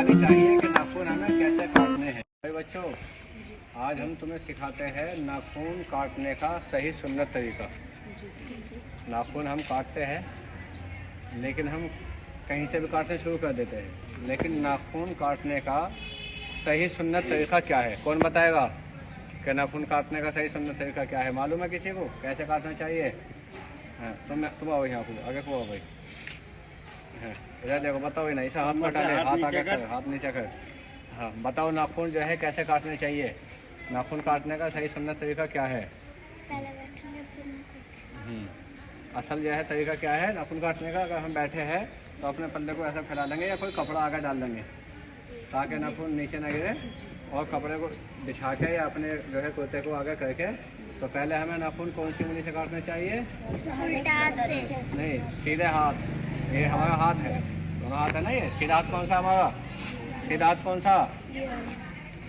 बतानी चाहिए कि नाखून हमें कैसे काटने हैं। भाई बच्चों, आज हम तुम्हें सिखाते हैं नाखून काटने का सही सुन्नत तरीका। नाखून हम काटते हैं, लेकिन हम कहीं से भी काटना शुरू कर देते हैं, लेकिन नाखून काटने का सही सुन्नत तरीका क्या है? कौन बताएगा कि नाखून काटने का सही सुन्नत तरीका क्या है? मालूम है किसी को कैसे काटना चाहिए? हाँ, तुम आओ यहाँ को, आगे को आओ भाई। हाँ, इधर देखो, बताओ ही नहीं, इसे हाथ में डाले, हाथ आगे कर, हाथ नीचे कर। हाँ, बताओ नाखून जो है कैसे काटने चाहिए? नाखून काटने का सही सुन्नत तरीका क्या है? असल जो है तरीका क्या है नाखून काटने का? अगर हम बैठे हैं तो अपने पल्ले को ऐसा फैला लेंगे या कोई कपड़ा आगे डाल देंगे ताकि नाखून नीचे न गिरे, और कपड़े को बिछा के या अपने जो है कुर्ते को आगे करके। तो पहले हमें नाखून कौन सी उंगली से काटने चाहिए? नहीं, सीधे हाथ। ये हमारा हाथ है, दोनों हाथ है ना। ये सीधा हाथ कौन सा हमारा? सीधा हाथ कौन सा?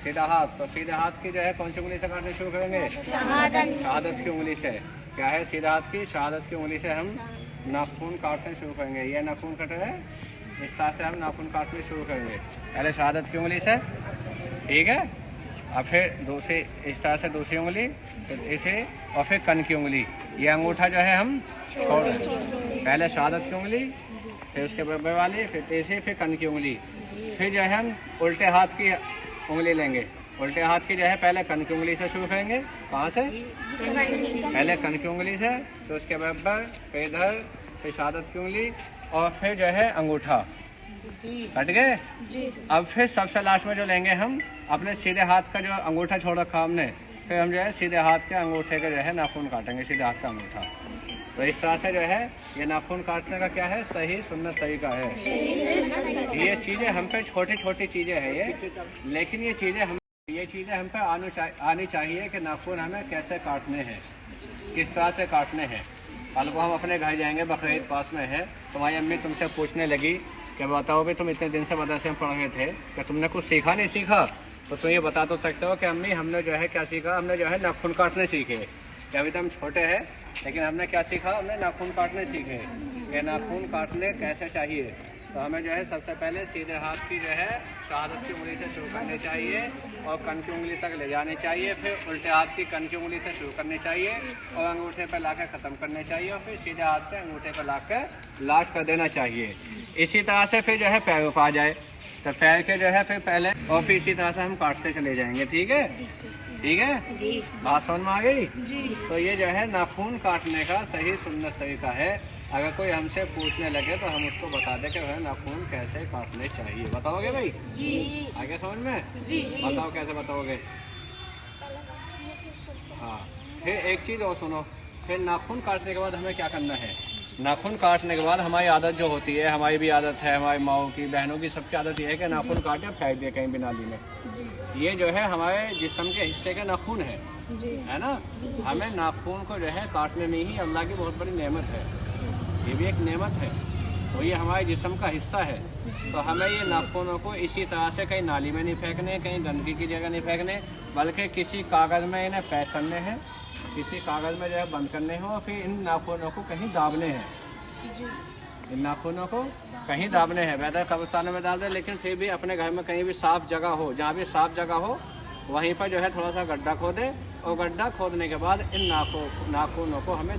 सीधा हाथ। तो सीधे हाथ की जो है कौन सी उंगली से काटने शुरू करेंगे? शहादत की उंगली से। क्या है? सीधा हाथ की शहादत की उंगली से हम नाखून काटने शुरू करेंगे। ये नाखून कट रहे, इस तरह से हम नाखून काटने शुरू करेंगे। पहले शहादत की उंगली से, ठीक है, और फिर दूसरी इस तरह से दूसरी उंगली, फिर इसे, और फिर कन की उंगली। ये अंगूठा जो है हम छोड़ रहे हैं। पहले शहादत की उंगली, फिर उसके बराबर वाली, फिर तीसरी, फिर कन की उंगली। फिर जो है हम उल्टे हाथ की उंगली लेंगे। उल्टे हाथ की जो है पहले कन की उंगली से शुरू करेंगे। कहाँ से? पहले कन की उंगली से, तो उसके बराबर, फिर इधर, फिर शहादत की उंगली, और फिर जो है अंगूठा। कट गए? अब फिर सबसे लास्ट में जो लेंगे हम अपने सीधे हाथ का जो अंगूठा छोड़ रखा हमने, फिर हम जो है सीधे हाथ के अंगूठे के जो है नाखून काटेंगे, सीधे हाथ का अंगूठा। तो इस तरह से जो है ये नाखून काटने का क्या है? सही सुन्नत तरीका है। ये चीज़ें हम पे छोटी छोटी चीज़ें हैं ये, लेकिन ये चीज़ें हम पे आनी चाहिए कि नाखून हमें कैसे काटने हैं, किस तरह से काटने हैं। कल को हम अपने घर जाएंगे, बकरीद पास में है, तुम्हारी अम्मी तुमसे पूछने लगी कि बताओ भी तुम इतने दिन से मदरसे में पढ़ रहे थे, क्या तुमने कुछ सीखा नहीं सीखा? तो तुम ये बता तो सकते हो कि अम्मी हमने जो है क्या सीखा? हमने जो है नाखून काटने सीखे। कि अभी तो हम छोटे हैं, लेकिन हमने क्या सीखा? हमने नाखून काटने सीखे। ये नाखून काटने कैसे चाहिए? तो हमें जो है सबसे पहले सीधे हाथ की जो है शहादत की उंगली से शुरू करनी चाहिए और कन की उंगली तक ले जानी चाहिए। फिर उल्टे हाथ की कन की उंगली से शुरू करनी चाहिए और अंगूठे पर लाकर ख़त्म करने चाहिए, और फिर सीधे हाथ से अंगूठे पर लाकर लास्ट कर देना चाहिए। इसी तरह से फिर जो है पैरों पर आ जाए, तो पैर के जो है फिर पहले, और फिर इसी तरह से हम काटते चले जाएंगे। ठीक है? ठीक है जी। बात समझ में आ गई जी। तो ये जो है नाखून काटने का सही सुन्नत तरीका है। अगर कोई हमसे पूछने लगे तो हम उसको बता दें कि वह नाखून कैसे काटने चाहिए। बताओगे भाई जी? आगे समझ में जी। बताओ कैसे बताओगे? हाँ, फिर एक चीज़ और सुनो, फिर नाखून काटने के बाद हमें क्या करना है? नाखून काटने के बाद हमारी आदत जो होती है, हमारी भी आदत है, हमारी माओ की, बहनों की, सबकी आदत ये है कि नाखून काटे फेंक दिए कहीं भी नाली में। ये जो है हमारे जिस्म के हिस्से के नाखून है ना। हमें नाखून को जो है काटने में ही अल्लाह की बहुत बड़ी नेमत है, ये भी एक नेमत है, तो ये हमारे जिस्म का हिस्सा है। तो हमें ये नाखूनों को इसी तरह से कहीं नाली में नहीं फेंकने, कहीं गंदगी की जगह नहीं फेंकने, बल्कि किसी कागज़ में इन्हें पैक करने हैं, किसी कागज़ में जो है बंद करने हो, और फिर इन नाखूनों को कहीं दाबने हैं। इन नाखूनों को कहीं दाबने हैं, वैसे कब्रिस्तानों में डाल दें, लेकिन फिर भी अपने घर में कहीं भी साफ़ जगह हो, जहाँ भी साफ़ जगह हो वहीं पर जो है थोड़ा सा गड्ढा खोदें, और गड्ढा खोदने के बाद इन नाखूनों को हमें